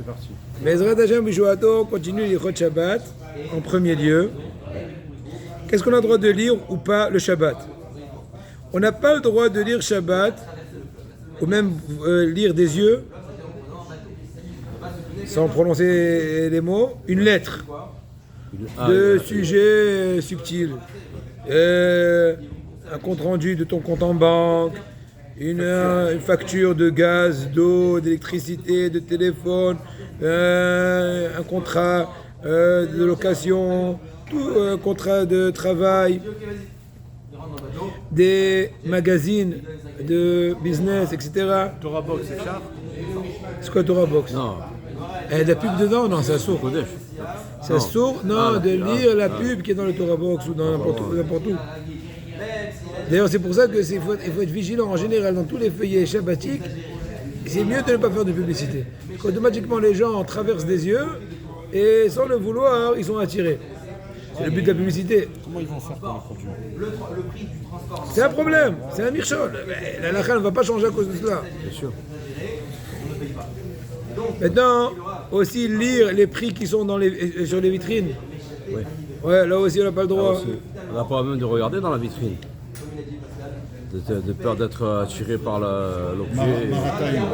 c'est parti. Bezrat Hashem Bishuato continue l'Ichot Shabbat en premier lieu. Qu'est-ce qu'on a le droit de lire ou pas le Shabbat? On n'a pas le droit de lire Shabbat ou même lire des yeux sans prononcer les mots, une lettre de sujet subtil, un compte rendu de ton compte en banque, une facture de gaz, d'eau, d'électricité, de téléphone, un contrat de location, tout contrat de travail, des magazines de business, etc. Torah Box, c'est ça? C'est quoi Torah Box? Non. Et la pub dedans? Non, c'est sourd. Kodesh. C'est sourd? Non, de lire la pub qui est dans le Torah Box ou dans n'importe où. D'ailleurs, c'est pour ça qu'il faut être vigilant en général dans tous les feuillets shabbatiques. C'est mieux de ne pas faire de publicité. Parce qu'automatiquement, les gens traversent des yeux et sans le vouloir, ils sont attirés. C'est le but de la publicité. Comment ils vont faire pour les produire? C'est un problème, c'est un mirchol. La halakha ne va pas changer à cause de cela. Bien sûr. Maintenant, aussi lire les prix qui sont sur les vitrines. Oui. Ouais, là aussi on n'a pas le droit. On n'a pas même de regarder dans la vitrine. De peur d'être attiré par l'objet.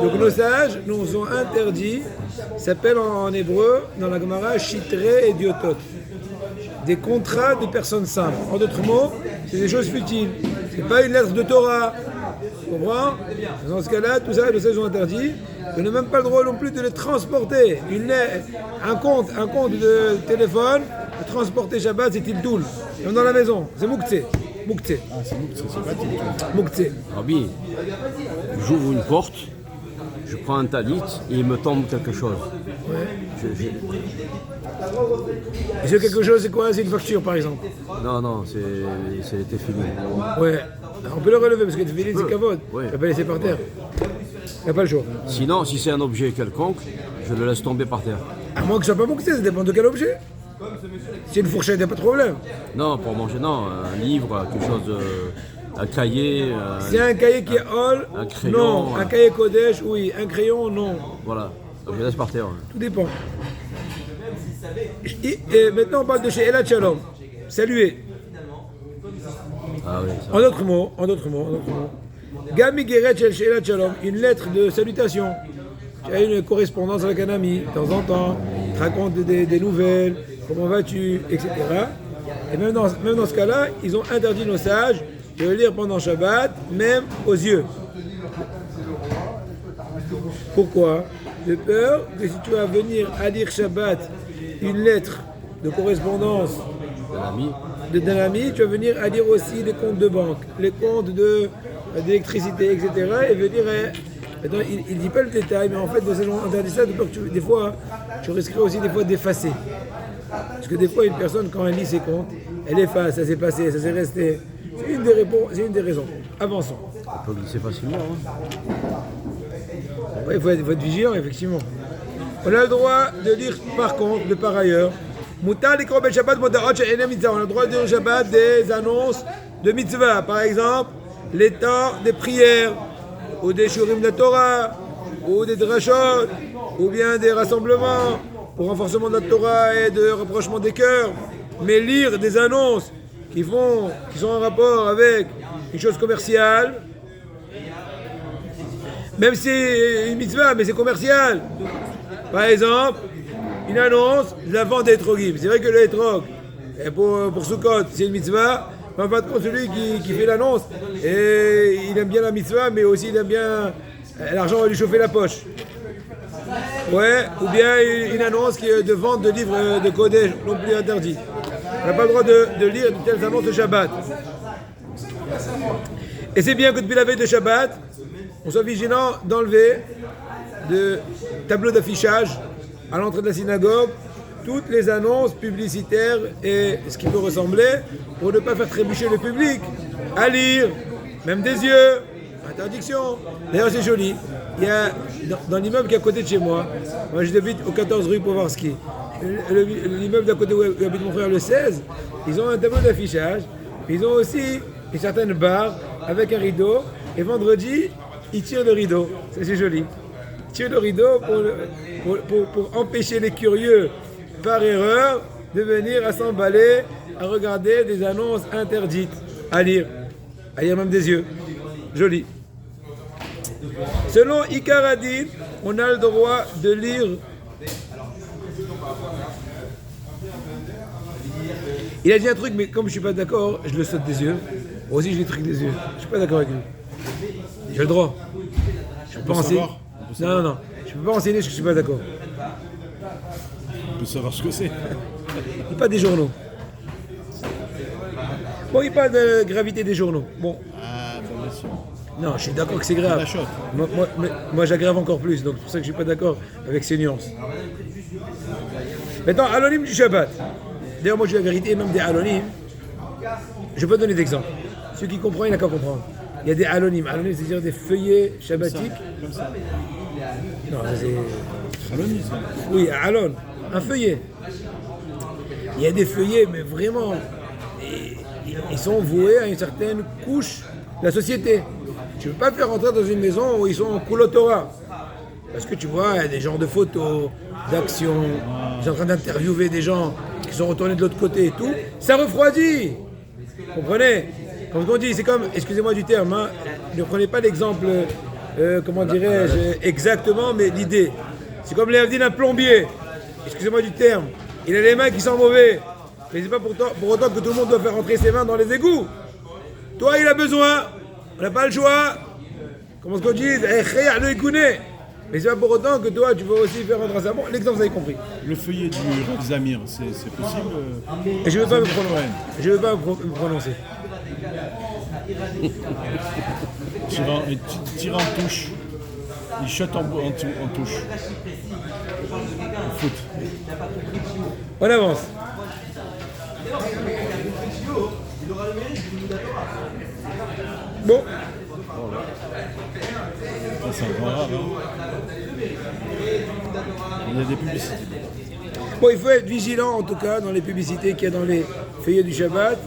Donc nos sages nous ont interdit, s'appelle en hébreu, dans la Gemara, chitré et diotot. Des contrats de personnes simples. En d'autres mots, c'est des choses futiles. C'est pas une lettre de Torah. Tu comprends? Dans ce cas-là, tout ça, les sages ont interdit. On n'a même pas le droit non plus de les transporter. Un compte de téléphone, de transporter Shabbat, c'est Tiltoul. Même dans la maison, c'est Mouktsé. Mouktsé. Ah, c'est nous, c'est pas tout. Mouktsé. Rabbi, j'ouvre une porte, je prends un talit et il me tombe quelque chose. Et ce quelque chose, c'est quoi? C'est une facture, par exemple. Non, c'était fini. Ouais. On peut le relever parce que le filet, c'est kavod. Ouais. On peut pas le laisser par terre. Il n'y a pas le choix. Sinon, si c'est un objet quelconque, je le laisse tomber par terre. À moins que ce soit pas Mouktsé, ça dépend de quel objet. Si c'est une fourchette, il n'y a pas de problème. Non, pour manger, non. Un livre, quelque chose, un cahier. C'est un cahier qui est all, un crayon, non. Un cahier Kodesh, oui. Un crayon, non. Voilà, je le laisse par terre. Tout dépend. Et maintenant, on parle de chez Elad Shalom. Saluer. Ah oui, ça. En d'autres mots. Gami Geret chez Elad Shalom, une lettre de salutation. Tu as une correspondance avec un ami, de temps en temps, il te raconte des nouvelles, comment vas-tu, etc. Et même dans ce cas-là, ils ont interdit nos sages de le lire pendant Shabbat, même aux yeux. Pourquoi? De peur que si tu vas venir à lire Shabbat une lettre de correspondance d'un ami, tu vas venir à lire aussi les comptes de banque, les comptes d'électricité, etc. Et venir il ne dit pas le détail, mais en fait, les gens ont interdit ça de peur que des fois, tu risquerais aussi des fois d'effacer. Parce que des fois, une personne, quand elle lit ses comptes, elle efface, ça s'est passé, ça s'est resté. C'est une des raisons. Avançons. On peut glisser facilement. Ouais, il faut être vigilant, effectivement. On a le droit de lire, par contre, par ailleurs, Moutar l'ikro ben Shabbat motarot she'enem mitzvah. On a le droit de lire au Shabbat des annonces de mitzvah. Par exemple, les temps des prières, ou des shurim de la Torah, ou des drashot, ou bien des rassemblements pour renforcement de la Torah et de rapprochement des cœurs. Mais lire des annonces qui sont en rapport avec une chose commerciale, même si c'est une mitzvah, mais c'est commercial. Par exemple, une annonce de la vente d'étrogim. C'est vrai que le étrog, pour Sukkot, c'est une mitzvah, mais en fin de compte, celui qui fait l'annonce, et il aime bien la mitzvah, mais aussi il aime bien l'argent va lui chauffer la poche. Ouais, ou bien une annonce qui est de vente de livres de Kodesh, non plus interdit. On n'a pas le droit de lire de telles annonces de Shabbat. Et c'est bien que depuis la veille de Shabbat, on soit vigilant d'enlever de tableaux d'affichage à l'entrée de la synagogue toutes les annonces publicitaires et ce qui peut ressembler pour ne pas faire trébucher le public à lire, même des yeux. Interdiction. D'ailleurs, c'est joli. Il y a dans l'immeuble qui est à côté de chez moi, j'habite au 14 rue Povarski. L'immeuble d'à côté où habite mon frère, le 16, ils ont un tableau d'affichage. Ils ont aussi une certaine barre avec un rideau. Et vendredi, ils tirent le rideau. C'est joli. Ils tuer le rideau pour empêcher les curieux, par erreur, de venir à s'emballer, à regarder des annonces interdites, à lire même des yeux. Joli. Selon Ikaradin, on a le droit de lire. Il a dit un truc, mais comme je suis pas d'accord, je le saute des yeux. Moi aussi, je les trucs des yeux. Je suis pas d'accord avec lui. J'ai le droit. Je peux pas enseigner. Non. Je peux pas enseigner parce que je suis pas d'accord. On peut savoir ce que c'est. Il parle des journaux. Bon, il parle de gravité des journaux. Bon. Ah, bien sûr. Non, je suis d'accord que c'est grave. La chotte. Moi, j'aggrave encore plus, donc c'est pour ça que je suis pas d'accord avec ces nuances. Maintenant, anonyme du Shabbat. D'ailleurs, moi, je dis la vérité, même des anonymes. Je peux donner des exemples. Ceux qui comprennent, il n'y a qu'à comprendre. Il y a des anonymes. Anonymes, c'est-à-dire des feuillets shabbatiques. Comme ça. Non, c'est... Anonyme, ça. Oui, alon, un feuillet. Il y a des feuillets, mais vraiment, ils sont voués à une certaine couche de la société. Tu ne peux pas faire rentrer dans une maison où ils sont en coulotora. Parce que tu vois, il y a des genres de photos, d'actions, ils sont en train d'interviewer des gens qui sont retournés de l'autre côté et tout. Ça refroidit. Vous comprenez? Comme on dit, c'est comme, excusez-moi du terme, hein, ne prenez pas l'exemple, comment dirais-je, exactement, mais l'idée. C'est comme l'Avdine d'un plombier. Excusez-moi du terme. Il a les mains qui sont mauvais. Mais c'est pas pour autant que tout le monde doit faire rentrer ses mains dans les égouts. Toi, il a besoin. On n'a pas le choix. Comment est-ce qu'on dit? Mais c'est pas pour autant que toi, tu vas aussi faire rentrer sa main. L'exemple, vous avez compris. Le feuillet du Zamir, c'est possible Et je ne veux pas me prononcer. Je veux pas me prononcer. Tire en touche. Il shot en touche. Au foot. On avance. Bon. Ça, c'est un grand rare. Il y a des publicités. Bon, il faut être vigilant en tout cas dans les publicités qu'il y a dans les feuillets du Shabbat.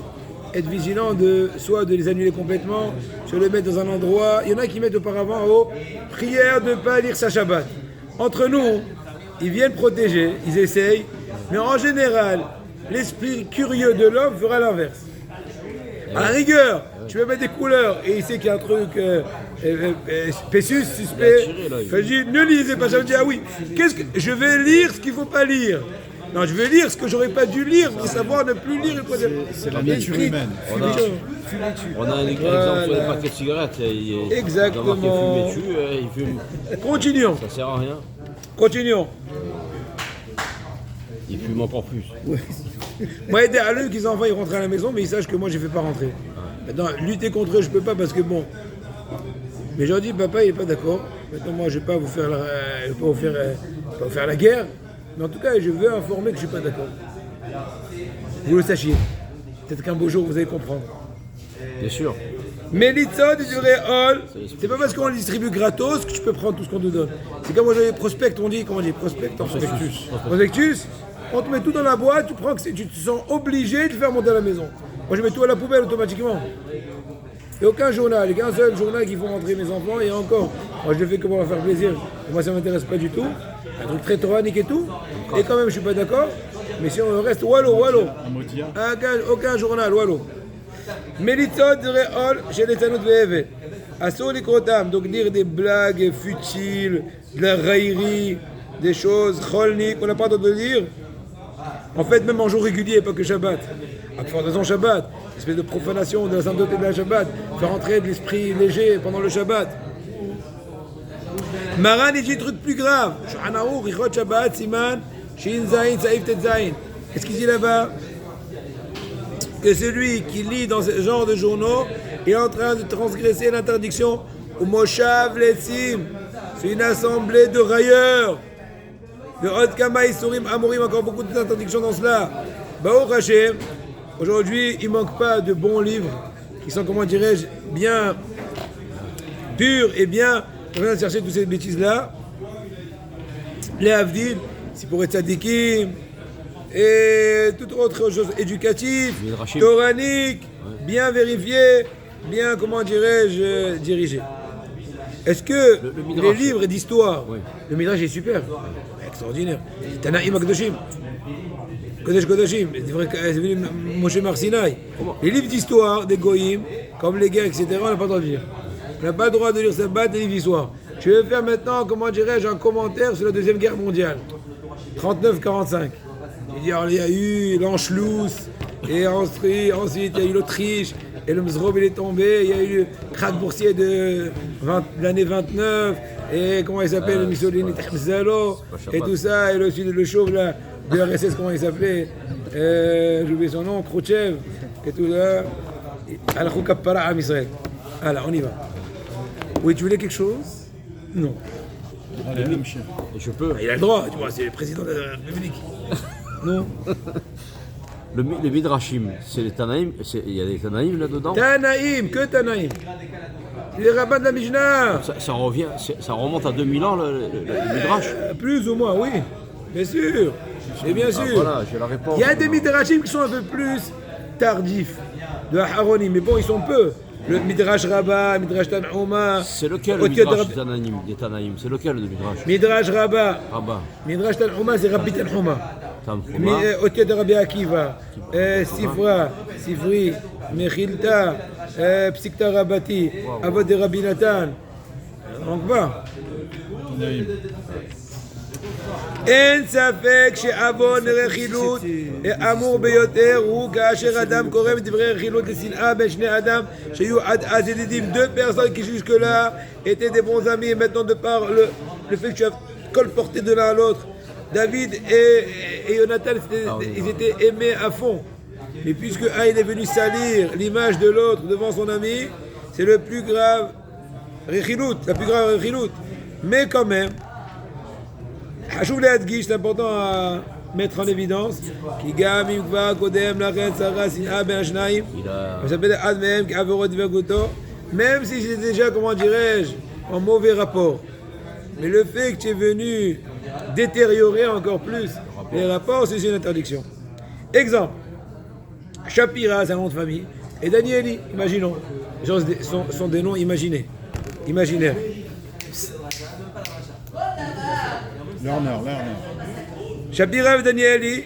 Être vigilant soit de les annuler complètement, soit de les mettre dans un endroit. Il y en a qui mettent auparavant en haut prière de ne pas lire sa Shabbat. Entre nous, ils viennent protéger, ils essayent, mais en général, l'esprit curieux de l'homme fera l'inverse. À la rigueur, tu peux mettre des couleurs et il sait qu'il y a un truc spécius, suspect. Je dis, ne lisez pas, ça veut dire, ah oui, je vais lire ce qu'il ne faut pas lire. Non, je vais lire ce que j'aurais pas dû lire pour savoir ne plus lire. C'est la nature humaine. On a un exemple sur les paquets de cigarettes. Exactement. Il a fumer dessus, il fume. Continuons. Ça sert à rien. Continuons. Il fume encore plus. Moi, aider à eux qu'ils enfants ils rentrent à la maison, mais ils sachent que moi je ne fais pas rentrer. Maintenant, lutter contre eux, je peux pas parce que bon. Mais j'ai dit, papa, il n'est pas d'accord. Maintenant, moi, je ne vais pas vous faire la guerre. Mais en tout cas, je veux informer que je ne suis pas d'accord. Vous le sachiez. Peut-être qu'un beau jour, vous allez comprendre. Bien sûr. Mais l'Itzod du Réol, c'est pas parce qu'on le distribue gratos que tu peux prendre tout ce qu'on te donne. C'est comme moi j'avais prospect, on dit, comment on dit, prospectus. Prospectus, on te met tout dans la boîte, tu prends que tu te sens obligé de le faire monter à la maison. Moi je mets tout à la poubelle automatiquement. Il n'y a aucun journal, il n'y a qu'un seul journal qui font rentrer mes enfants, et encore, moi je le fais que pour leur faire plaisir. Moi ça ne m'intéresse pas du tout. Un truc très toranique et tout. Et quand même je suis pas d'accord. Mais si on reste wallo. Aucun journal, wallo. Melitzot de Réol chez les Tanout Ve'eve. Assour les Krotam, donc dire des blagues futiles, de la raillerie, des choses cholniques, on n'a pas le droit de dire. En fait, même en jour régulier, pas que Shabbat. À faire raison Shabbat, espèce de profanation de la sainteté de la Shabbat, faire entrer de l'esprit léger pendant le Shabbat. Maran il dit un truc plus grave. Shanaour, Richot Shabbat, Siman, Shin Zain, Saïf Tet Zain. Qu'est-ce qu'il dit là-bas? Que celui qui lit dans ce genre de journaux est en train de transgresser l'interdiction au Moshav Letzim. C'est une assemblée de railleurs. De Hod Kama Isurim Amorim, encore beaucoup d'interdictions dans cela. Baruch Hashem, aujourd'hui, il ne manque pas de bons livres qui sont, comment dirais-je, bien purs et bien. On vient de chercher toutes ces bêtises-là. Les Havdil, c'est pour être tzadikim. Et toute autre chose éducative, toranique, bien vérifié, bien, comment dirais-je, dirigé. Est-ce que Le les Midrash. livres d'histoire, Oui. le Midrash est super, extraordinaire. Tanaïm Akdoshim, Kodesh Kodashim, c'est venu Moshe Marsinai. Les livres d'histoire des Goïm, comme les guerres, etc., on n'a pas le droit de lire. On n'a pas le droit de lire Sabbat et livres d'histoire. Je vais faire maintenant, comment dirais-je, un commentaire sur la Deuxième Guerre mondiale. 39-45. Il dit, alors, il y a eu l'Anschluss, et ensuite il y a eu l'Autriche, et le Mzrob il est tombé, il y a eu le krach boursier de l'année 29, et comment il s'appelle, le Mussolini, Tahmzalo, et tout ça, et le chauve là, de RSS, comment il s'appelait, j'ai oublié son nom, Khrouchtchev, et tout ça. Al-Khou Kappara Am Israël. Voilà, on y va. Oui, tu voulais quelque chose? Non. Allez, même chien. Et je peux. Il a le droit, tu vois, c'est le président de la République. Non. Le Midrashim, c'est les Tanaïm, il y a des Tanaïm là-dedans. Tanaïm, que Tanaïm. Les rabbins de la Mishnah. Ça remonte à 2000 ans le Midrash. Plus ou moins, oui. Bien sûr. Et bien sûr. Voilà, j'ai la réponse. Il y a des Midrashim qui sont un peu plus tardifs. De Aharonim, mais bon, ils sont peu. Le Midrash Rabbah, Midrash Tanhuma. C'est lequel le Midrash des Tanaïm? C'est lequel le Midrash? Midrash Rabbah. Rabbah. Midrash Tanhuma, c'est Rabbi Tanhuma. Tanhuma. Otiet de Rabbi Akiva. Sifra, Sifri, Mechilta, Psikta Rabati, Avod de Rabbi Nathan. Donc va. Naïm. אין ספק שעוון רכילות אמור ביותר הוא כאשר אדם קורא מדברי רכילות לשנאה בין שני אדם שהיו עד אז ידידים, deux personnes qui jusque-là étaient des bons amis et maintenant de par le fait que tu as colporté de l'un à l'autre, David et Jonathan ils étaient aimés à fond, mais puisque un il est venu salir l'image de l'autre devant son ami, c'est le plus grave רכילות, la plus grave רכילות, mais quand même חשוב להדגיש, c'est important à mettre en évidence, כי גם אם כבר קודם לכן שרה שנאה בין השניים, מספר אחד מהם כעבירות דבקותו, même si c'est déjà, comment dirais-je, en mauvais rapport. Mais le fait que tu es venu détériorer encore plus les rapports, c'est une interdiction. Exemple, Shapira, c'est un nom de famille, et Danieli, imaginons. Les gens sont des noms imaginés, imaginaires. Lerner. Shapira et Danieli,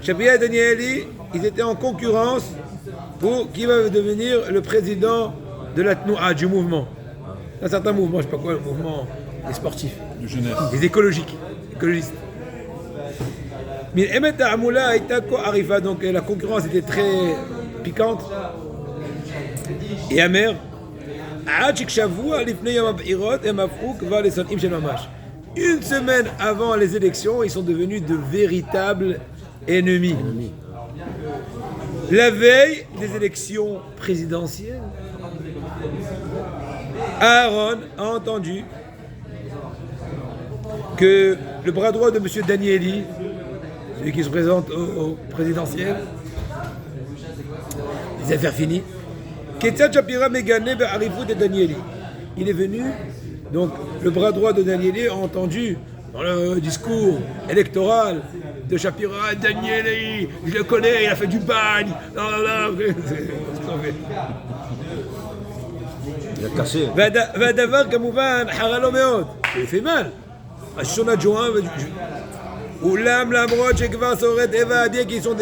Shapira et Danieli, ils étaient en concurrence pour qui va devenir le président de la Tnoua, du mouvement. Un certain mouvement, je ne sais pas quoi, le mouvement des sportifs, De jeunesse. des écologistes. Mais Emet Amoula et Tako Arifa, donc la concurrence était très piquante et amère. Une semaine avant les élections, ils sont devenus de véritables ennemis. La veille des élections présidentielles, Aaron a entendu que le bras droit de M. Danieli, celui qui se présente au présidentiel, les affaires finies, Ketzat Shapira Megane Be'arifut de Danieli. Il est venu, donc le bras droit de Danieli a entendu dans le discours électoral de Shapira, Danieli, je le connais, il a fait du bagne. Il a cassé. והדבר כמובן חרה לו מאוד, הוא fait mal. השון הג'וואן אולם למרות שכבר שורד Eva a dit qu'ils sont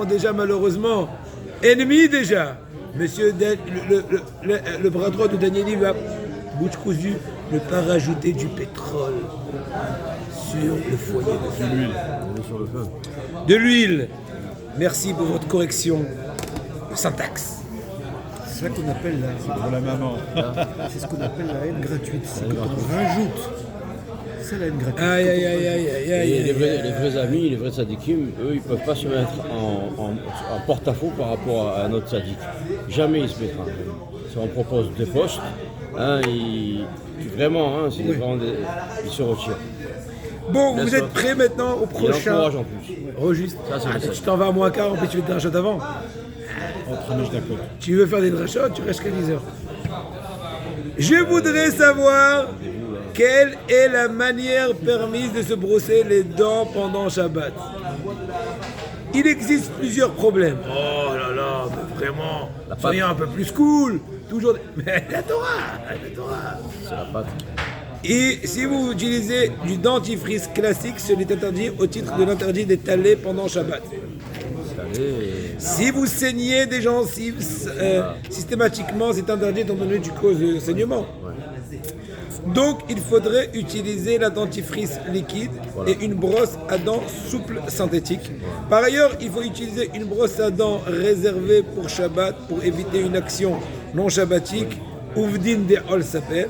déjà malheureusement ennemis déjà. Monsieur le bras droit de Danieli va, bouche cousue, ne pas rajouter du pétrole sur le foyer de l'huile. Sur le feu. De l'huile. Merci pour votre correction de syntaxe. C'est ça qu'on appelle Pour la maman. c'est ce qu'on appelle la haine gratuite. C'est quand on rajoute. C'est la haine gratuite. Aïe aïe aïe aïe aïe aïe. Et les vrais amis, les vrais sadikim, eux, ils ne peuvent pas se mettre en porte-à-faux par rapport à un autre sadik. Jamais ils se mettront. Si on propose deux postes, vraiment, ils se retirent. Bon, vous Bien êtes sûr. prêts maintenant au Ils prochain. encouragent en plus. Registre. Ça, c'est le Tu seul. t'en vas à moins quart, en plus tu veux te rachot avant. Entre Amish Dakota. Tu veux faire des drachotes, tu restes qu'à 10 heures. Je voudrais savoir quelle est la manière permise de se brosser les dents pendant Shabbat. Il existe plusieurs problèmes. Oh là là, mais vraiment, soyez un peu plus cool. toujours... Mais la Torah. C'est la pâte. Et si vous utilisez du dentifrice classique, ce n'est interdit au titre de l'interdit d'étaler pendant Shabbat. Si vous saignez des gencives systématiquement, c'est interdit étant donné du cause de saignement. Donc, il faudrait utiliser la dentifrice liquide et une brosse à dents souple synthétique. Par ailleurs, il faut utiliser une brosse à dents réservée pour Shabbat pour éviter une action non shabbatique, Uvdin de Ol s'appelle,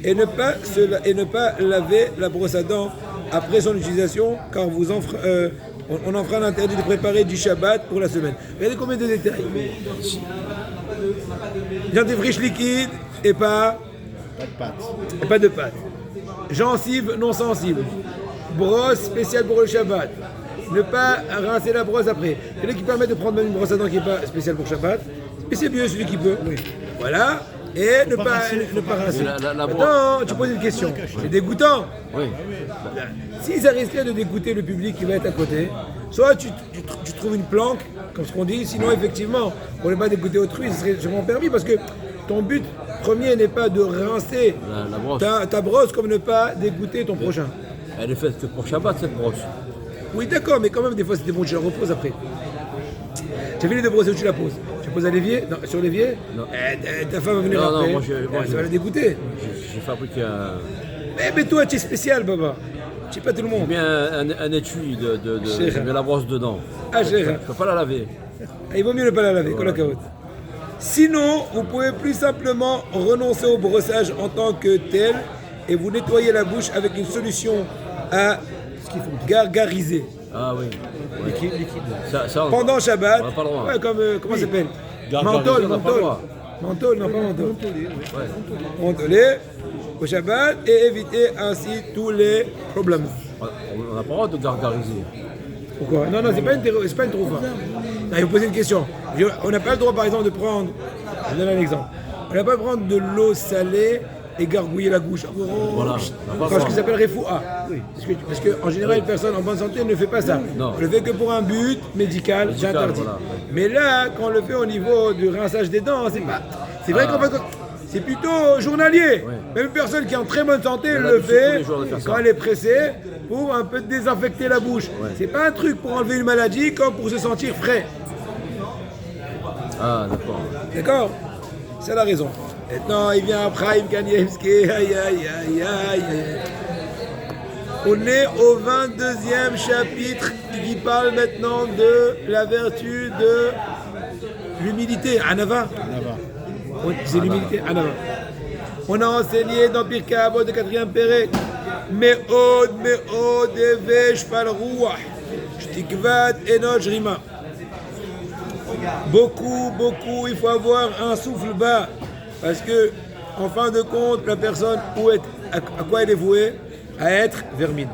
et ne pas laver la brosse à dents après son utilisation, car on enfreint l'interdit de préparer du Shabbat pour la semaine. Regardez combien de détails. Dentifrice liquide et pas de pâte. Gencive non sensible. Brosse spéciale pour le Shabbat. Ne pas rincer la brosse après. Celui qui permet de prendre même une brosse à dents qui n'est pas spéciale pour Shabbat. Et c'est mieux celui qui peut. Oui. Voilà. Et ne pas rincer. Attends, tu poses une question. C'est dégoûtant. Oui. Si ça risquait de dégoûter le public qui va être à côté, soit tu trouves une planque, comme ce qu'on dit, sinon effectivement, pour ne pas dégoûter autrui, ce serait sûrement permis parce que ton but premier n'est pas de rincer La brosse. ta brosse comme ne pas dégoûter ton prochain. Elle est faite que pour Shabbat, cette brosse. Oui, d'accord, mais quand même, des fois, c'était bon, tu la reposes après. Tu as vu les deux brosses où tu la poses? Tu la poses à l'évier? Non, sur l'évier? Non. Ta femme va venir Non, après. non, Ça va la dégoûter. J'ai fabriqué un. Mais toi, tu es spécial, Baba. Tu n'es pas tout le monde. Bien un étui de la brosse dedans. Ah, Je cher. ne peux pas la laver. Il vaut mieux ne pas la laver, qu'on la carotte. Sinon, vous pouvez plus simplement renoncer au brossage en tant que tel et vous nettoyer la bouche avec une solution à gargariser. Ah oui. Liquide. Ça, Pendant Shabbat, on n'a pas le droit. ouais, comme, comment ça s'appelle? Gargariser, on n'a pas le droit. Mentol, non pas mentol. Mentoler au Shabbat et éviter ainsi tous les problèmes. On n'a pas le droit de gargariser. Pourquoi? Non, c'est pas une troufa. Non, il faut poser une question. On n'a pas le droit, par exemple, de prendre. Je donne un exemple. On n'a pas le droit de prendre de l'eau salée et gargouiller la bouche. Voilà. Parce qu'il s'appelle refoua. Parce qu'en général, une personne en bonne santé ne fait pas ça. Non. On le fait que pour un but médical, c'est interdit. Voilà. Mais là, quand on le fait au niveau du rinçage des dents, c'est pas. C'est vrai qu'en fait, c'est plutôt journalier. Ouais. Même une personne qui est en très bonne santé Elle a le l'habitude tous fait les jours de faire ça. quand elle est pressée pour un peu désinfecter la bouche. Ouais. C'est pas un truc pour enlever une maladie comme pour se sentir frais. Ah, d'accord. D'accord? C'est la raison. Maintenant, il vient Chaim Kanievski. Aïe, aïe, aïe, aïe. On est au 22e chapitre qui parle maintenant de la vertu de l'humilité. Anava. C'est l'humilité. Anava. On a enseigné dans Pirkei Avot de 4e Pérec. Me'od, eve shfal ruach. Shtikvat enoj rima. Beaucoup, il faut avoir un souffle bas. Parce que, en fin de compte, la personne, à quoi elle est vouée? À être vermine.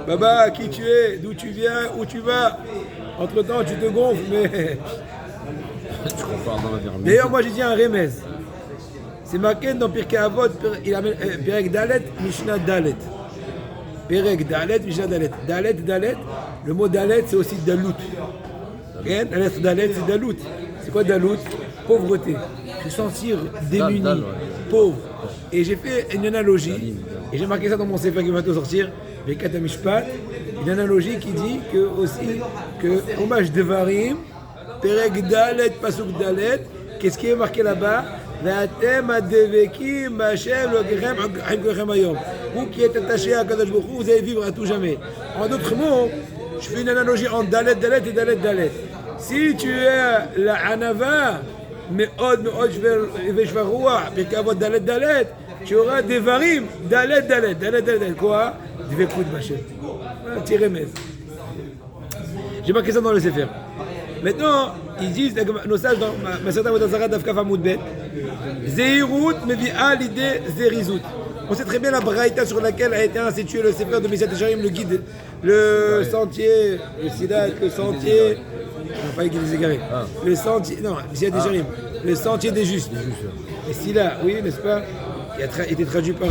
Baba, qui tu es? D'où tu viens? Où tu vas? Entre-temps, tu te gonfles, mais... Tu repars dans la vermine. D'ailleurs, moi, j'ai dit un remez. C'est marqué dans Pirkei Avot, il amène Perek Dalet, Mishnah Dalet. Perek Dalet, Mishnah Dalet. Dalet, le mot Dalet, c'est aussi Dalout. La lettre Dalet, c'est Dalout. C'est quoi Dalout? Pauvreté. Se sentir démuni, pauvre. Et j'ai fait une analogie, et j'ai marqué ça dans mon sefer qui va bientôt sortir, Bekat HaMishpat, une analogie qui dit que aussi, que Hommage Devarim, Perek Dalet, Pasuk Dalet, qu'est-ce qui est marqué là-bas? V'atem adevekim b'Hashem l'ogechem ha'imkochem hayom. Vous qui êtes attachés à Kadosh Baruch Hu, vous allez vivre à tout jamais. En d'autres mots, je fais une analogie entre Dalet et Dalet. Si tu es la Hanava, Me'od veshvaroua, Pirkei Avot Dalet, tu auras des varim, Dalet. Quoi? Dvekut b'Hashem. Un petit remède. J'ai marqué ça dans le Sefer. Maintenant, ils disent, nos sages dans Maseret Avodah Dafkaf Amoud Bet, Zeirut mevi'a l'idée Zerizut. On sait très bien la braïta sur laquelle a été institué le Sefer de Messiat Echarim, le guide, le sentier, le Sidat, le sentier, non pas le guide des égarés, le sentier, non, Messiat Echarim, le sentier des justes. Et Sila, oui, n'est-ce pas? Il a été traduit par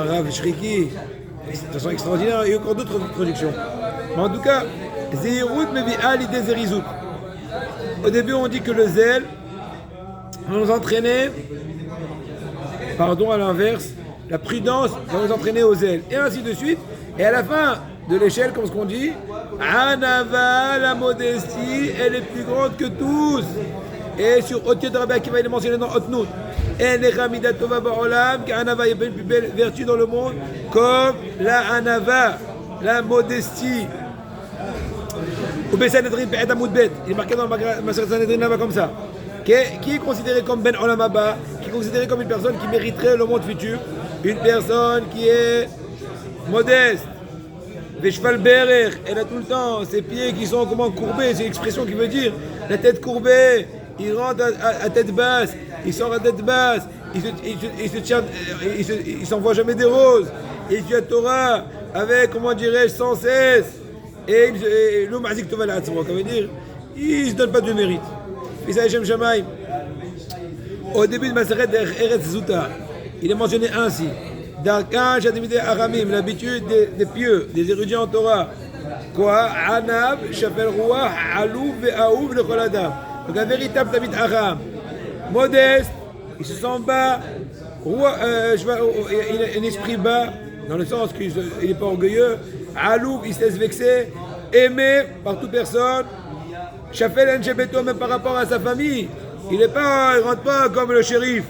Rav Shriki, de façon extraordinaire, il y a encore d'autres traductions. Mais en tout cas, Zeirut mevi'a l'idée Zerizut. Au début, on dit que le zèle, va nous entraîner, pardon, à l'inverse, la prudence va nous entraîner au zèle, et ainsi de suite. Et à la fin de l'échelle, comme ce qu'on dit, Anava, la modestie, elle est plus grande que tous. Et sur Otiot de Rabbi Akiva, il est mentionné dans Otnout. Et les Ramida Tova Ba'olam, qu'Anava, il n'y a pas une plus belle vertu dans le monde comme la Anava, la modestie. Au Bessanedrin, Pe'et Amoudbet, il est marqué dans le Maseret Sanhedrin là-bas comme ça. Qui est considéré comme Ben Olam Haba, qui est considéré comme une personne qui mériterait le monde futur, une personne qui est modeste. Veshval Berer, elle a tout le temps ses pieds qui sont comment courbés, c'est l'expression qui veut dire la tête courbée, il rentre à tête basse, il sort à tête basse, il s'envoie jamais des roses, il tue la Torah avec, comment dirais-je, sans cesse, et le Mazik Tova la Hatzra, ça veut dire, il ne se donne pas de mérite. Au début de Maseret Eretz Zuta, il est mentionné ainsi. Darkan Shadimide Aramim, l'habitude des pieux, des érudits en Torah. Quoi? Anab, Shafel Roi, Alou, Ve'aouv, le Choladam. Donc un véritable David Aram. Modeste, il se sent bas, il a un esprit bas, dans le sens qu'il n'est pas orgueilleux. Alou, il se laisse vexer, aimé par toute personne. Shafel Enchebeto, même par rapport à sa famille. Il ne rentre pas comme le shérif.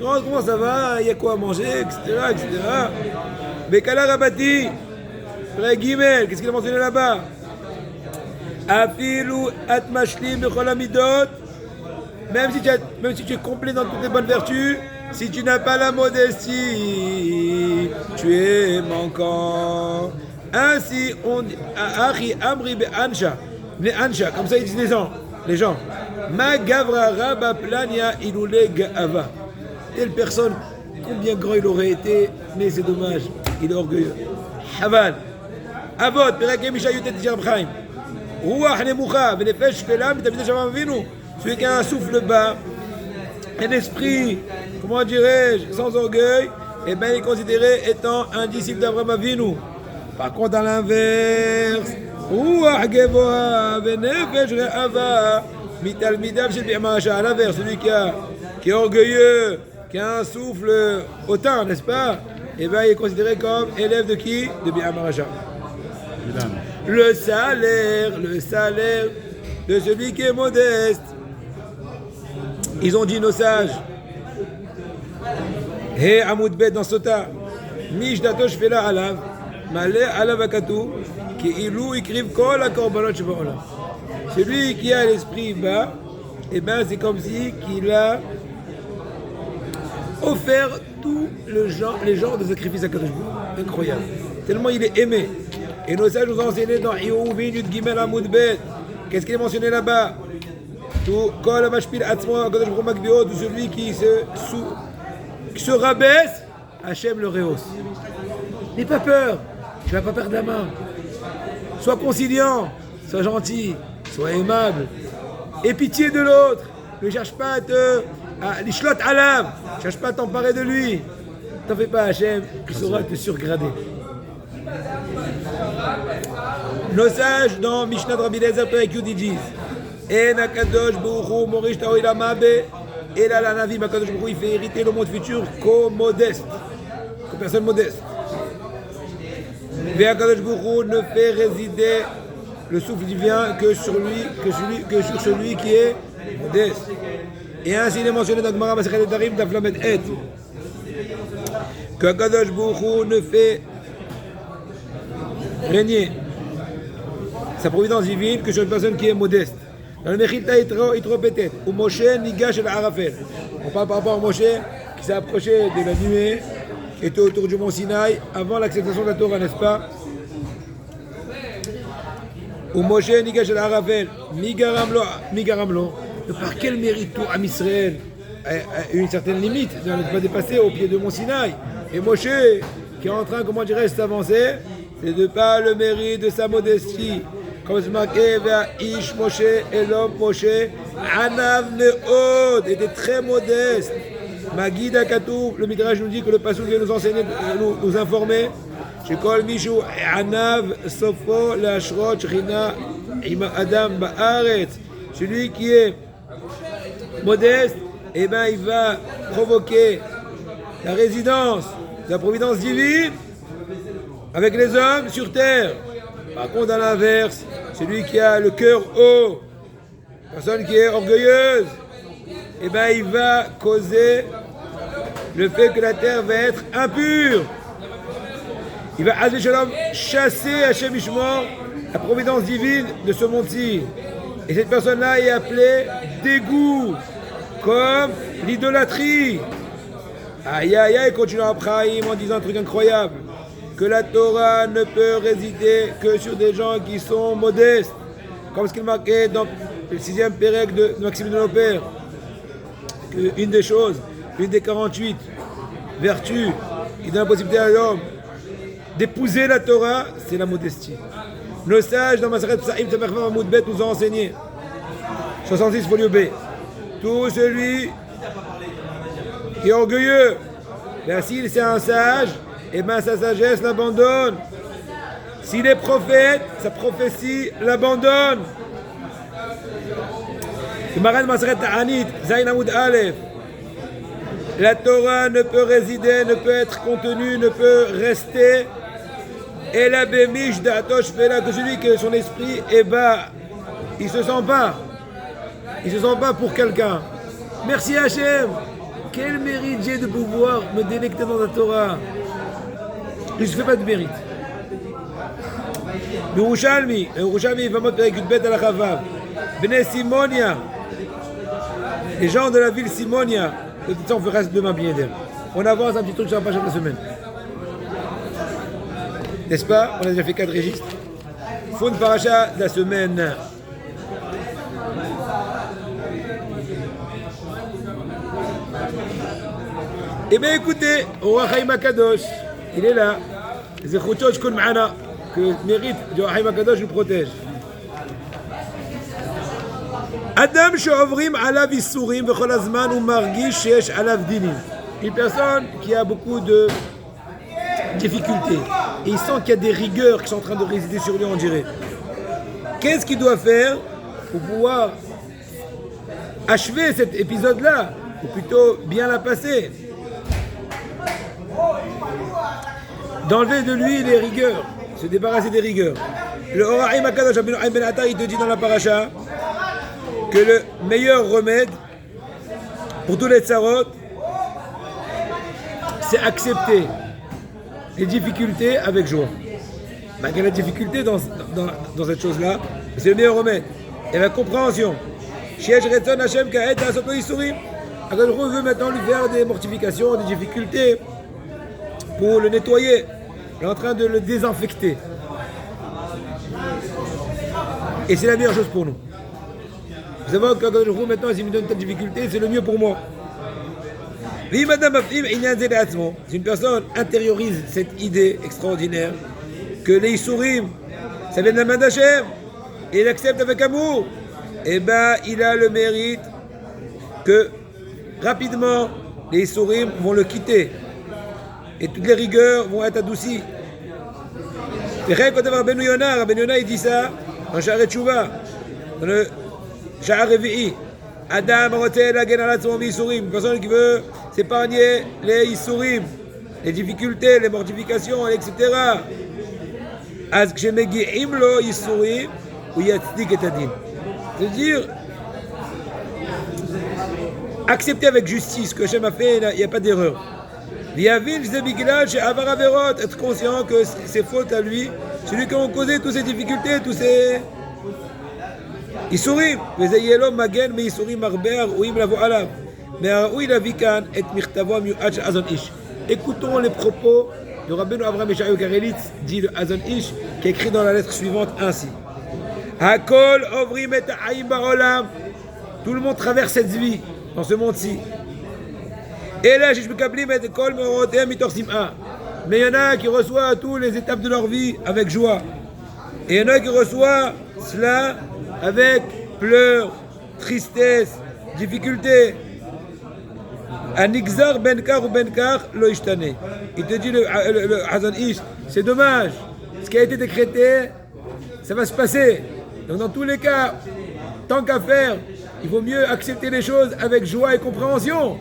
Non, comment ça va? Il y a quoi à manger, etc. Bekala Rabati, Frère Gimel, qu'est-ce qu'il a mentionné là-bas? Afilu atmashlim bechol amidot, même si tu es complet dans toutes les bonnes vertus, si tu n'as pas la modestie, tu es manquant. Ainsi, on dit, Achi Amri Be'ansha, comme ça ils disent les gens. Ma gavra rabba plania ilule ga'ava. Telle personne, combien grand il aurait été, mais c'est dommage, il est orgueilleux. Haval. Avot, Perake Misha Yutet Jarabchaim. Ruach Nemucha, Venefesh Felam, David Shabam Vinu. Celui qui a un souffle bas, un esprit, comment dirais-je, sans orgueil, eh bien il est considéré étant un disciple d'Abraham Avinu. Par contre, à l'inverse, Ruach Gevoa, Venefesh Re'ava, Mitalmidav Shel Bi'amasha. À l'inverse, celui qui est orgueilleux, qui a un souffle hautain, n'est-ce pas? Eh bien, il est considéré comme élève de qui? De Bi'am Raja. Le salaire de celui qui est modeste. Ils ont dit nos sages. He Amoudbet dans Sota. Mishdato Shfela Alav. Malé Alav Akatou. Qui ilou écrivent Kol Akorbanot Shvaola. Celui qui a l'esprit bas, eh bien, c'est comme si qu'il a offert tous les genres de sacrifices à Kadosh Baruch. Incroyable. Tellement il est aimé. Et nos sages nous ont enseigné dans Iouvin Yud Gimel Amoudbet. Qu'est-ce qu'il est mentionné là-bas? Tout Kol Amashpil Atzmo Kadosh Baruch Makbio, tout celui qui se rabaisse, Hachem le rehausse. N'aie pas peur, tu vas pas perdre la main. Sois conciliant, sois gentil, sois aimable. Aie pitié de l'autre. Ne cherche pas à l'ishlot alam. Ne cherche pas à t'emparer de lui. T'en fais pas, Hachem, qui saura te surgrader. Nos sages dans Mishnah de Rabbi Eliezer Perek Yud disent En HaKadosh Baruch Hu morish ta'olam habe ela lanavim. HaKadosh Baruch Hu il fait hériter le monde futur qu'aux modestes, qu'aux personnes modestes. Mais HaKadosh Baruch Hu ne fait résider le souffle divin que sur celui qui est modeste. Et ainsi il est mentionné dans Gemara Masechet Nedarim Daf Lamed Et que HaKadosh Baruch Hu ne fait régner sa providence divine que sur une personne qui est modeste. Dans le Mechilta Yitro Petet, où Moshe Nigash el Arafel. On parle par rapport à Moshe qui s'est approché de la nuée, qui était autour du mont Sinaï avant l'acceptation de la Torah, n'est-ce pas? Où Moshe Nigash el Arafel, Migaramlo, par quel mérite tout Am Israël a une certaine limite, ne pas dépasser au pied de mont Sinaï. Et Moshe, qui est en train, comment dirais-je, d'avancer, c'est de par le mérite de sa modestie. Comme c'est marqué, Ish Moshe et l'homme Moshe, Anav Meod, était très modeste. Magida Katou, le Midrash nous dit que le Passouk vient nous enseigner, nous informer. Shekol Mishu, Anav Sofo, Lachrot, Shrina, Ima Adam Baaretz. Celui qui est modeste, eh ben, il va provoquer la résidence de la providence divine avec les hommes sur terre. Par contre, à l'inverse, celui qui a le cœur haut, personne qui est orgueilleuse, eh ben, il va causer le fait que la terre va être impure. Il va chasser Hachem Ishmor, la providence divine de ce monde-ci. Et cette personne-là est appelée dégoût, comme l'idolâtrie. Aïe aïe aïe, continue Abraham en disant un truc incroyable, que la Torah ne peut résider que sur des gens qui sont modestes, comme ce qu'il marquait dans le 6e pérec de Maxime de nos Pères. Une des choses, une des 48 vertus qui donne la possibilité à l'homme d'épouser la Torah, c'est la modestie. Nos sages dans Maseret Psahim Tamerva Moudbet nous ont enseigné, 66 folio B, tout celui qui est orgueilleux, ben, s'il c'est un sage, et ben sa sagesse l'abandonne. S'il est prophète, sa prophétie l'abandonne. La Torah ne peut résider, ne peut être contenue, ne peut rester. Et la bémiche d'Atosh fait là que celui que son esprit est bas, il se sent pas. Il se sent pas pour quelqu'un. Merci Hachem. Quel mérite j'ai de pouvoir me délecter dans la Torah. Je ne fais pas de mérite. Yerushalmi va monter avec une bête à la Chavav. Bnei Simonia, les gens de la ville Simonia. De toute façon, on fera demain bien d'elle. On avance un petit truc sur la page de la semaine. N'est-ce pas? On a déjà fait 4 registres. Fond paracha de la semaine. Eh bien écoutez, Roi Chaim Akadosh, il est là. Zechutot shkun ma'ana, que le mérite du Roi Chaim Akadosh nous protège. Adam she'ovrim alav isurim v'chol hazman hu margish sheyesh alav dinim. Une personne qui a beaucoup de difficultés et il sent qu'il y a des rigueurs qui sont en train de résider sur lui, on dirait. Qu'est-ce qu'il doit faire pour pouvoir achever cet épisode-là, ou plutôt bien la passer? D'enlever de lui les rigueurs, se débarrasser des rigueurs. Le Or HaChaim HaKadosh Rabbeinu Chaim Ben Attar, il te dit dans la paracha que le meilleur remède pour tous les tsarot, c'est accepter les difficultés avec joie. Malgré la difficulté dans cette chose-là, c'est le meilleur remède. Et la compréhension. Sheyesh Retzon Hashem Ka'et Ha'asoto Yisurim. Akadosh Baruch Hu veut maintenant lui faire des mortifications, des difficultés pour le nettoyer. Il est en train de le désinfecter. Et c'est la meilleure chose pour nous. Vous savez qu'Akadosh Baruch Hu maintenant, s'il me donne cette difficulté, c'est le mieux pour moi. Si une personne intériorise cette idée extraordinaire que les Issourim, ça vient de la main d'Hachem, et il accepte avec amour, eh bien, il a le mérite que rapidement, les Issourim vont le quitter et toutes les rigueurs vont être adoucies. Rabbeinu Yonah, il dit ça dans Sha'ar Teshuvah, dans le Sha'ar Revi'i. Adam une personne qui veut s'épargner les Issourim, les difficultés, les mortifications, etc. C'est-à-dire accepter avec justice que Hachem a fait, il n'y a pas d'erreur. Être conscient que c'est faute à lui, c'est lui qui a causé toutes ces difficultés, tous ces Issourim, magen me Issourim arber ouim lavo alav. Mais où il a vu qu'un et mirtavo miuach azon ish. Écoutons les propos de Rabbeinu Avraham Yeshayahu Karelitz, dit le Azon Ish, qui est écrit dans la lettre suivante ainsi. Hakol ovrim et ha'im ba'olam. Tout le monde traverse cette vie dans ce monde-ci. Et là, je me et kol meorotem mitor sim'a. Mais il y en a qui reçoivent toutes les étapes de leur vie avec joie. Et il y en a qui reçoivent cela avec pleurs, tristesse, difficulté. Anixar benkar ou benkar lo ishtane. Il te dit le Hazan Ish, c'est dommage. Ce qui a été décrété, ça va se passer. Donc dans tous les cas, tant qu'à faire, il vaut mieux accepter les choses avec joie et compréhension.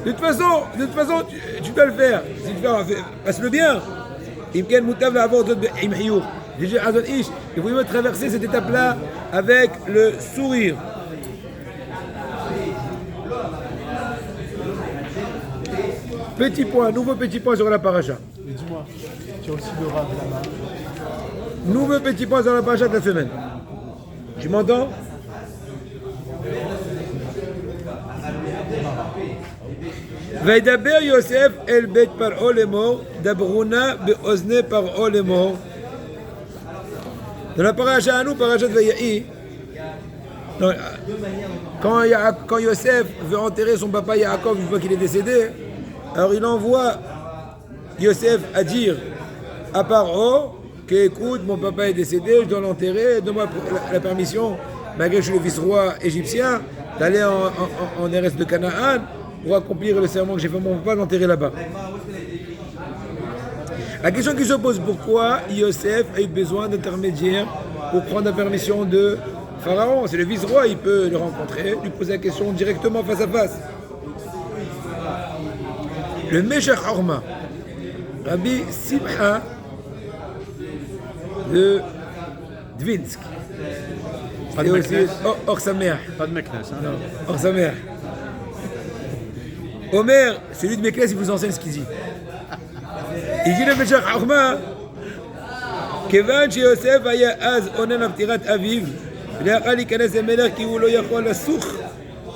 De toute façon, tu dois le faire. Si tu fais, passe-le bien. Il vaut mieux traverser cette étape-là avec le sourire. Petit point, nouveau petit point sur la paracha. Mais dis-moi, tu as aussi le Rav là-bas. Nouveau petit point sur la paracha de la semaine. Tu m'entends? וידבר יוסף אל בית פרעה לאמור, דברונה באוזני פרעה לאמור. Dans la paracha à nous, paracha de Vayahi, quand Yosef veut enterrer son papa Yaakov une fois qu'il est décédé, alors il envoie Yosef à dire à Paro que écoute, mon papa est décédé, je dois l'enterrer, donne-moi la permission, malgré que je suis le vice-roi égyptien, d'aller en Eretz de Canaan pour accomplir le serment que j'ai fait à mon papa d'enterrer là-bas. La question qui se pose, pourquoi Yosef a eu besoin d'intermédiaire pour prendre la permission de Pharaon? C'est le vice-roi, il peut le rencontrer, lui poser la question directement face à face. Le Meshach Horma, Rabbi Simcha de Dvinsk. Pas de Et aussi Meknes. Or Sameach. Pas de Meknes, hein. Non, Or Sameach. Omer, celui de Meknes, il vous enseigne ce qu'il dit. Il dit le Meshach Horma, כיוון שיוסף היה אז אונן על פטירת אביו, ולאחר להיכנס למלך כי הוא לא יכול לסוך.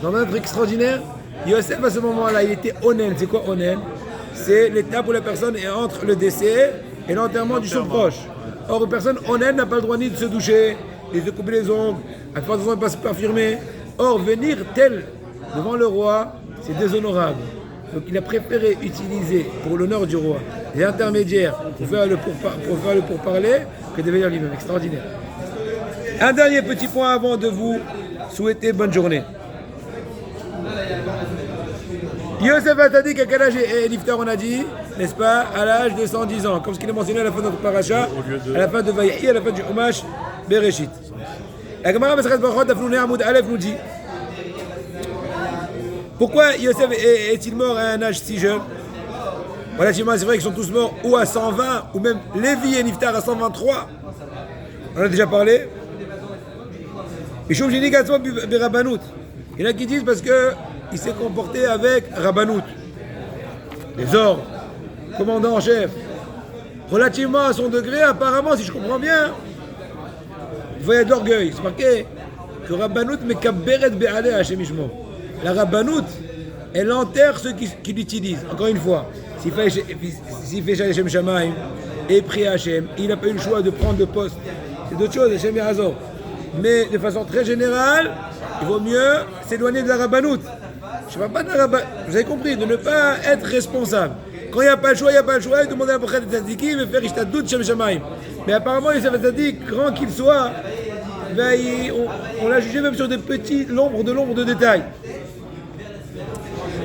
Dans un truc extraordinaire, Yosef à ce moment-là, il était onen. C'est quoi onen? C'est l'étape où la personne est entre le décès et l'enterrement du son proche. Or, une personne onen n'a pas le droit ni de se doucher, ni de couper les ongles, à faire de pas se parfumer. Or, venir tel devant le roi, c'est déshonorable. Donc il a préféré utiliser pour l'honneur du roi les intermédiaires pour faire le pourparler que de venir lui-même. Extraordinaire. Un dernier petit point avant de vous souhaiter bonne journée. Yosef Atzadik, à quel âge est Niftar, on a dit, n'est-ce pas, à l'âge de 110 ans, comme ce qu'il est mentionné à la fin de notre paracha, à la fin de Vayahi, à la fin du Humash Bereshit. La Gemara Masechet Brachot, Afnouné Amoud Aleph nous dit, pourquoi Yosef est-il mort à un âge si jeune? Relativement, c'est vrai qu'ils sont tous morts ou à 120, ou même Lévi et Niftar à 123. On en a déjà parlé. Il y en a qui disent parce qu'il s'est comporté avec Rabbanout, les ordres, commandant en chef. Relativement à son degré, apparemment, si je comprends bien, il voyait de l'orgueil. C'est marqué que Rabbanout mekabberet be'aleh Hashem Ishmo. La Rabbanout, elle enterre ceux qui l'utilisent. Encore une fois, s'il fait Hashem Shamaim et prie Hashem, il n'a pas eu le choix de prendre le poste. C'est d'autres choses, Hashem Yahazor. Mais de façon très générale, il vaut mieux s'éloigner de la Rabbanout. Je ne parle pas de la Rabbanout. Vous avez compris, de ne pas être responsable. Quand il n'y a pas le choix, il n'y a pas le choix. Il demande à la prochaine tzadikim et faire Ishtadout Shem Shamaim. Mais apparemment, Yosef Atzadik, grand qu'il soit, ben, on l'a jugé même sur des petits l'ombre de détails.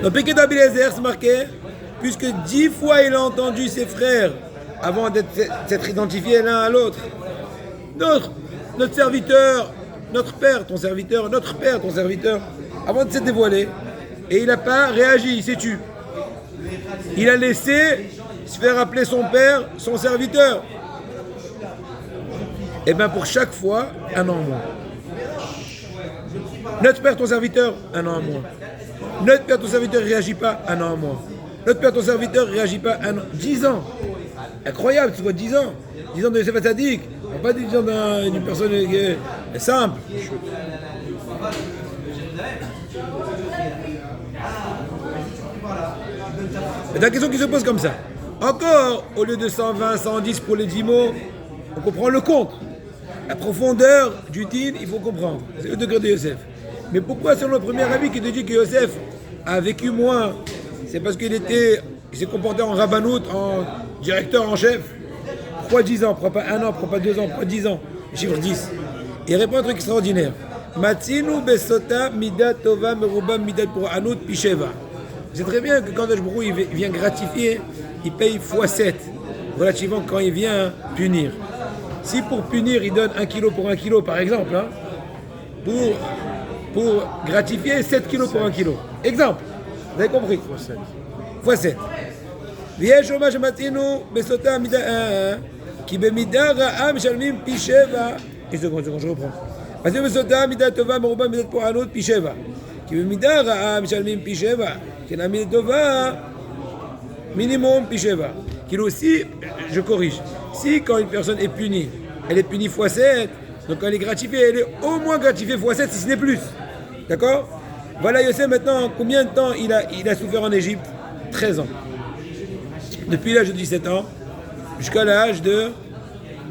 Dans Péket Abilezer, c'est marqué, puisque 10 fois il a entendu ses frères avant d'être identifiés l'un à l'autre. Notre serviteur, notre père, ton serviteur, notre père, ton serviteur, avant de se dévoiler. Et il n'a pas réagi, il s'est tu. Il a laissé se faire appeler son père, son serviteur. Et bien pour chaque fois, un an en moins. Notre père, ton serviteur, un an en moins. Notre père, ton serviteur, ne réagit pas, un an en moins. Notre père, ton serviteur, ne réagit pas, un an. 10 ans. Incroyable, tu vois, 10 ans. 10 ans de Yosef Atzadik. Pas 10 ans d'une personne simple. C'est la question qui se pose comme ça. Encore, au lieu de 120, 110 pour les 10 mots, on comprend le compte. La profondeur du din, il faut comprendre. C'est le degré de Yosef. Mais pourquoi, selon le premier avis qui te dit que Yosef a vécu moins, c'est parce qu'il s'est comporté en rabbanout, en directeur en chef. Pourquoi 10 ans? Pourquoi pas 1 an? Pourquoi pas 2 ans? Pourquoi 10 ans? Le chiffre 10. Il répond un truc extraordinaire. Matzinu besota midat tova meruba midat pour anout picheva. C'est très bien que quand Hashbrou il vient gratifier, il paye x7, relativement quand il vient punir. Si pour punir, il donne 1 kilo pour 1 kilo, par exemple, hein, pour pour gratifier 7 kilos pour 1 kilo. Exemple, vous avez compris? Fois 7. ויש אומה שמתאינו בסוטה מידה כי במידה רעה משלמים פי 7. Une seconde, je reprends. אז אם בסוטה מידה טובה מרובה מידת פורענות פי 7. כי במידה רעה משלמים פי 7. כן, המידה טובה minimum פי 7. כאילו, si, je corrige, si quand une personne est punie, elle est punie fois 7, donc quand elle est gratifiée, elle est au moins gratifiée fois 7 si ce n'est plus. D'accord? Voilà, Yosef, maintenant, combien de temps il a souffert en Égypte? 13 ans. Depuis l'âge de 17 ans jusqu'à l'âge de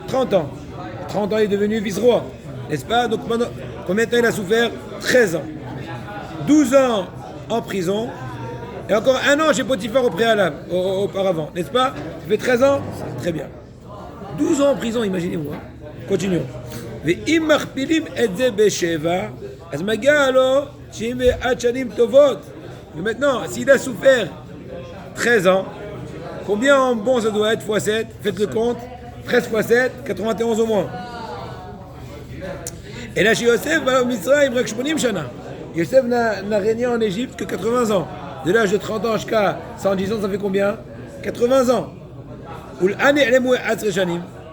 30 ans. 30 ans, il est devenu vice-roi. N'est-ce pas? Donc maintenant, combien de temps il a souffert? 13 ans. 12 ans en prison. Et encore 1 an chez Potiphar au préalable, auparavant. N'est-ce pas? Ça fait 13 ans? Très bien. 12 ans en prison, imaginez-vous. Hein? Continuons. ואם מכפילים את זה בשבע, אז מגיע לו 91 שנים טובות. Mais maintenant, s'il a souffert 13 ans, combien en bon ça doit être fois 7? Faites le compte. 13 fois 7, 91 au moins. Et là, chez Yosef, il rek 80 shana. Yosef n'a régné en Égypte que 80 ans. De l'âge de 30 ans jusqu'à 110 ans, ça fait combien? 80 ans.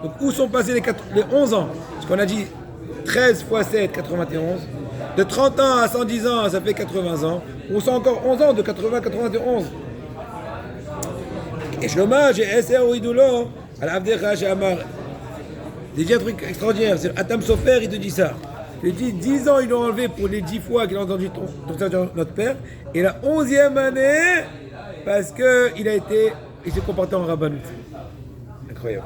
Donc, où sont passés les 11 ans? Parce qu'on a dit 13 fois 7, 91. De 30 ans à 110 ans, ça fait 80 ans. Où sont encore 11 ans de 80 à 91? Et Shlomo, j'ai essayé au idoulo, à l'Avdecha, chez Amar. Il dit un truc extraordinaire. C'est Atam Sofer, il te dit ça. Il dit 10 ans, ils l'ont enlevé pour les 10 fois qu'il a entendu notre père. Et la 11e année, parce qu'il s'est comporté en rabbanout. Incroyable.